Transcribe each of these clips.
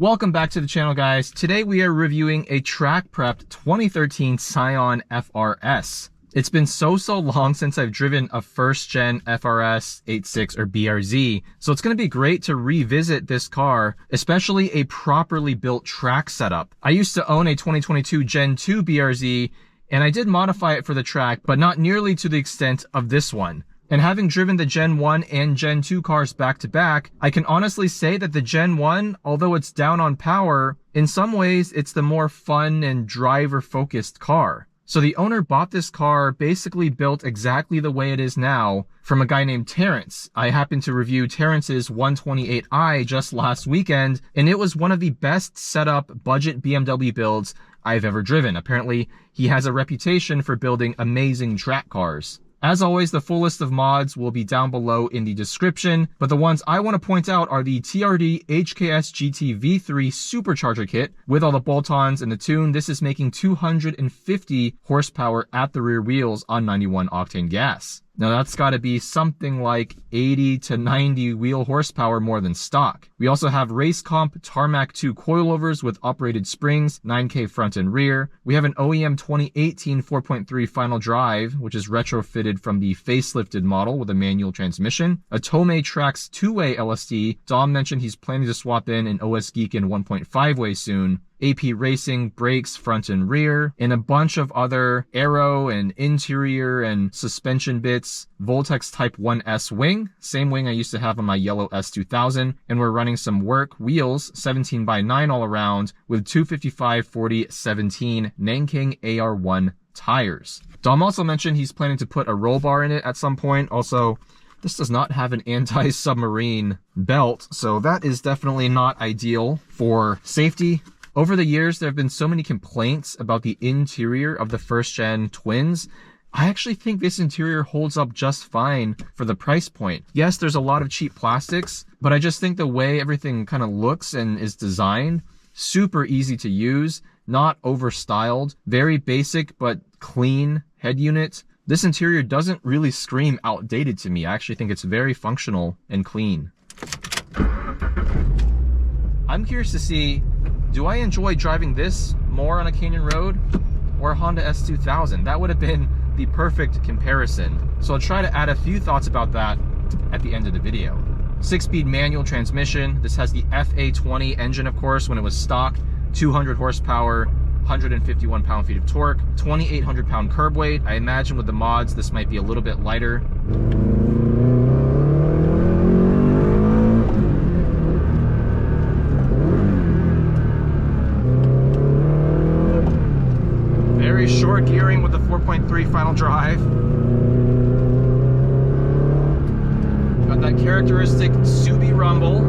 Welcome back to the channel, guys. Today we are reviewing a track prepped 2013 Scion FRS. It's been so long since I've driven a first gen FRS, 86 or BRZ, so it's going to be great to revisit this car, especially a properly built track setup. I used to own a 2022 Gen 2 BRZ, and I did modify it for the track, but not nearly to the extent of this one. And having driven the Gen 1 and Gen 2 cars back to back, I can honestly say that the Gen 1, although it's down on power, in some ways it's the more fun and driver-focused car. So the owner bought this car basically built exactly the way it is now from a guy named Terrence. I happened to review Terrence's 128i just last weekend, and it was one of the best set up budget BMW builds I've ever driven. Apparently, he has a reputation for building amazing track cars. As always, the full list of mods will be down below in the description, but the ones I want to point out are the TRD HKS GT V3 Supercharger kit with all the bolt-ons and the tune. This is making 250 horsepower at the rear wheels on 91 octane gas. Now that's got to be something like 80 to 90 wheel horsepower more than stock. We also have Racecomp Tarmac 2 coilovers with uprated springs, 9K front and rear. We have an OEM 2018 4.3 final drive, which is retrofitted from the facelifted model with a manual transmission. A Tomei Trax 2-way LSD. Dom mentioned he's planning to swap in an OS Geekin 1.5-way soon. AP Racing brakes front and rear, and a bunch of other aero and interior and suspension bits. Voltex Type 1S wing, same wing I used to have on my yellow S2000, and we're running some work wheels, 17x9 all around, with 255/40/17 Nanking AR1 tires. Dom also mentioned he's planning to put a roll bar in it at some point. Also, this does not have an anti-submarine belt, so that is definitely not ideal for safety. Over the years, there have been so many complaints about the interior of the first-gen twins. I actually think this interior holds up just fine for the price point. Yes, there's a lot of cheap plastics, but I just think the way everything kind of looks and is designed, super easy to use, not over-styled, very basic but clean head unit. This interior doesn't really scream outdated to me. I actually think it's very functional and clean. I'm curious to see, do I enjoy driving this more on a Canyon road or a Honda S2000? That would have been the perfect comparison. So I'll try to add a few thoughts about that at the end of the video. 6-speed manual transmission. This has the FA20 engine, of course, when it was stock, 200 horsepower, 151 pound-feet of torque, 2,800 pound curb weight. I imagine with the mods, this might be a little bit lighter. Short gearing with the 4.3 final drive. Got that characteristic Subi rumble.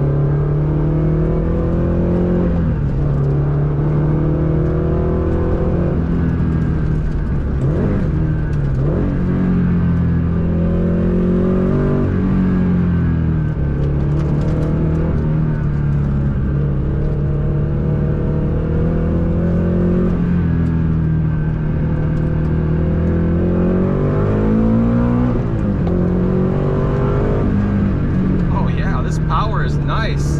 Nice.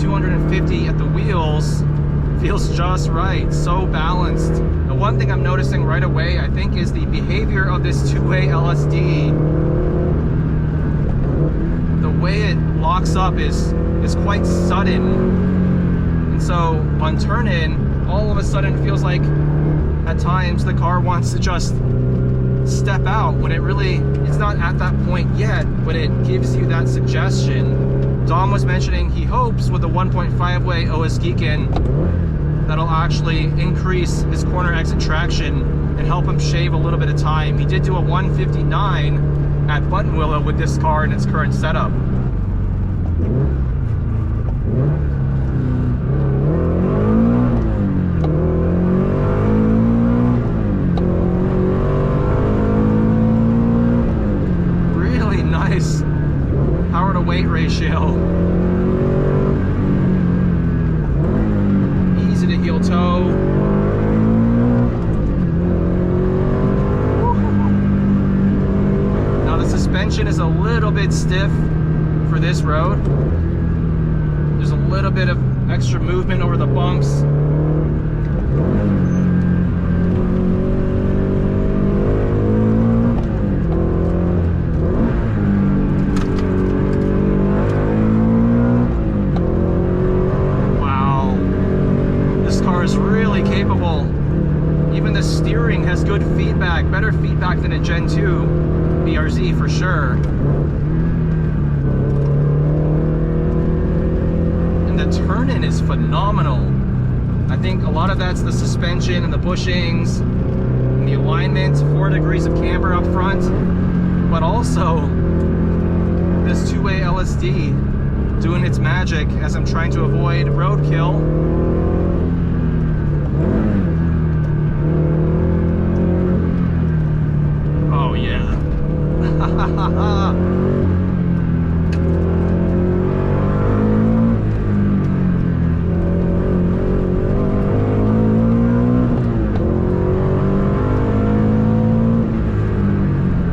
250 at the wheels. Feels just right. So balanced. The one thing I'm noticing right away, I think, is the behavior of this 2-way LSD. The way it locks up is quite sudden. And so on turn-in, all of a sudden it feels like at times the car wants to just step out when it's not at that point yet, but it gives you that suggestion. Dom was mentioning he hopes with the 1.5-way OS Geekin that'll actually increase his corner exit traction and help him shave a little bit of time. He did do a 159 at Buttonwillow with this car in its current setup. Really nice power to weight ratio. Easy to heel toe. Now the suspension is a little bit stiff for this road. There's a little bit of Extra movement over the bumps. Wow. This car is really capable. Even the steering has good feedback, better feedback than a Gen 2 BRZ for sure. And the turn-in is phenomenal. I think a lot of that's the suspension and the bushings, and the alignment, 4 degrees of camber up front, but also this two-way LSD doing its magic as I'm trying to avoid roadkill.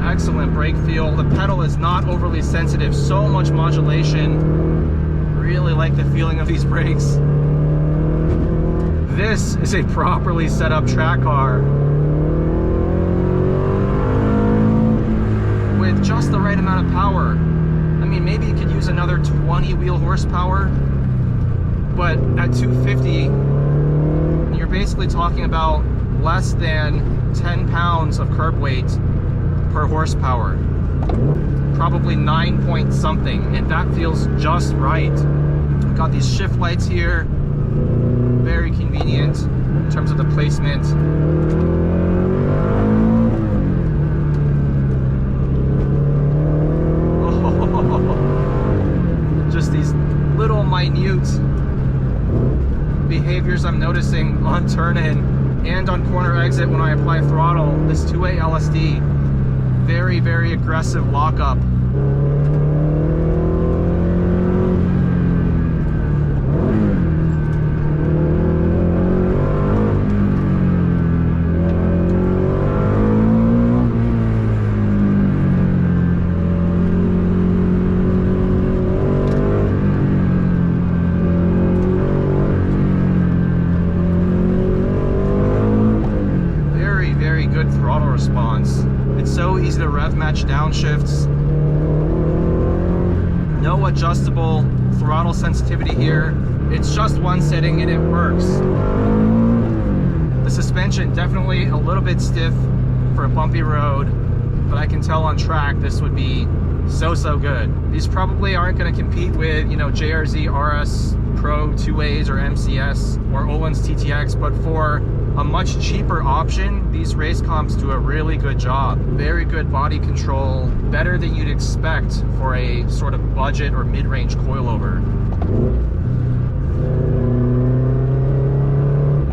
Excellent brake feel. The pedal is not overly sensitive. So much modulation. Really like the feeling of these brakes. This is a properly set up track car. With just the right amount of power. I mean, maybe you could use another 20 wheel horsepower, but at 250, you're basically talking about less than 10 pounds of curb weight per horsepower. Probably 9 point something, and that feels just right. We've got these shift lights here, very convenient in terms of the placement. Just these little minute behaviors I'm noticing on turn-in and on corner exit when I apply throttle. This two-way LSD, very, very aggressive lockup. Response. It's so easy to rev match downshifts. No adjustable throttle sensitivity here. It's just one setting and it works. The suspension definitely a little bit stiff for a bumpy road, but I can tell on track this would be so good. These probably aren't going to compete with, you know, JRZ RS Pro 2As or MCS or Olin's TTX, but for a much cheaper option, these Racecomps do a really good job. Very good body control, better than you'd expect for a sort of budget or mid-range coilover.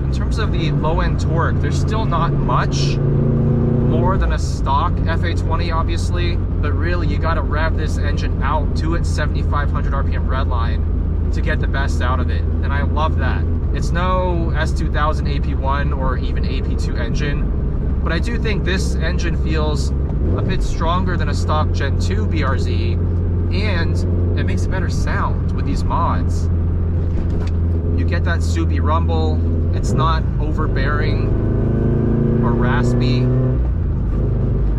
In terms of the low-end torque, there's still not much more than a stock FA20 obviously, but really you gotta rev this engine out to its 7,500 RPM redline to get the best out of it, and I love that. It's no S2000 AP1 or even AP2 engine, but I do think this engine feels a bit stronger than a stock Gen 2 BRZ, and it makes a better sound with these mods. You get that soupy rumble, it's not overbearing or raspy,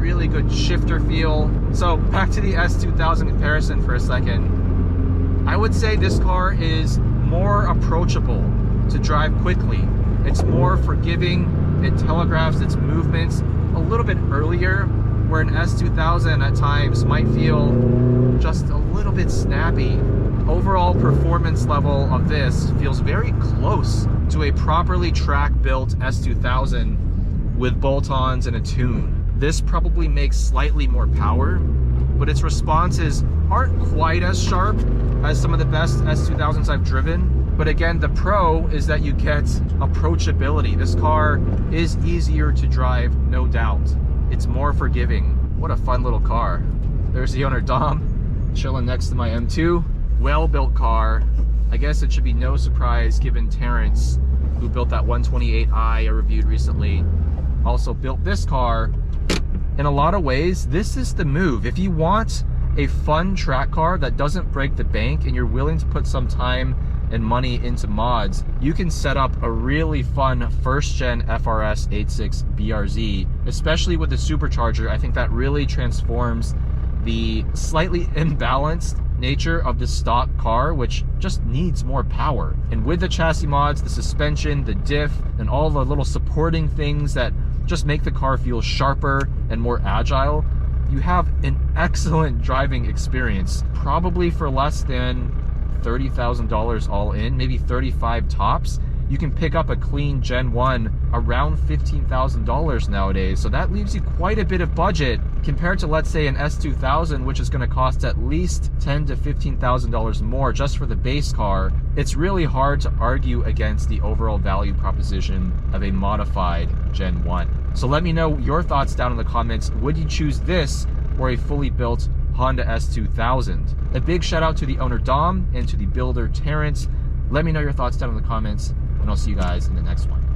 really good shifter feel. So back to the S2000 comparison for a second. I would say this car is more approachable to drive quickly. It's more forgiving, it telegraphs its movements a little bit earlier, where an S2000 at times might feel just a little bit snappy. Overall performance level of this feels very close to a properly track-built S2000 with bolt-ons and a tune. This probably makes slightly more power, but its responses aren't quite as sharp as some of the best S2000s I've driven. But again, the pro is that you get approachability. This car is easier to drive, no doubt. It's more forgiving. What a fun little car. There's the owner, Dom, chilling next to my M2. Well-built car. I guess it should be no surprise given Terrence, who built that 128i I reviewed recently, also built this car. In a lot of ways, this is the move. If you want a fun track car that doesn't break the bank and you're willing to put some time and money into mods, you can set up a really fun first gen FRS 86 BRZ, especially with the Supercharger. I think that really transforms the slightly imbalanced nature of the stock car, which just needs more power. And with the chassis mods, the suspension, the diff, and all the little supporting things that just make the car feel sharper and more agile, you have an excellent driving experience, probably for less than $30,000 all in, maybe 35 tops. You can pick up a clean Gen 1 around $15,000 nowadays. So that leaves you quite a bit of budget compared to, let's say, an S2000, which is going to cost at least $10,000 to $15,000 more just for the base car. It's really hard to argue against the overall value proposition of a modified Gen 1. So let me know your thoughts down in the comments. Would you choose this or a fully built Honda S2000? A big shout out to the owner Dom and to the builder Terrence. Let me know your thoughts down in the comments, and I'll see you guys in the next one.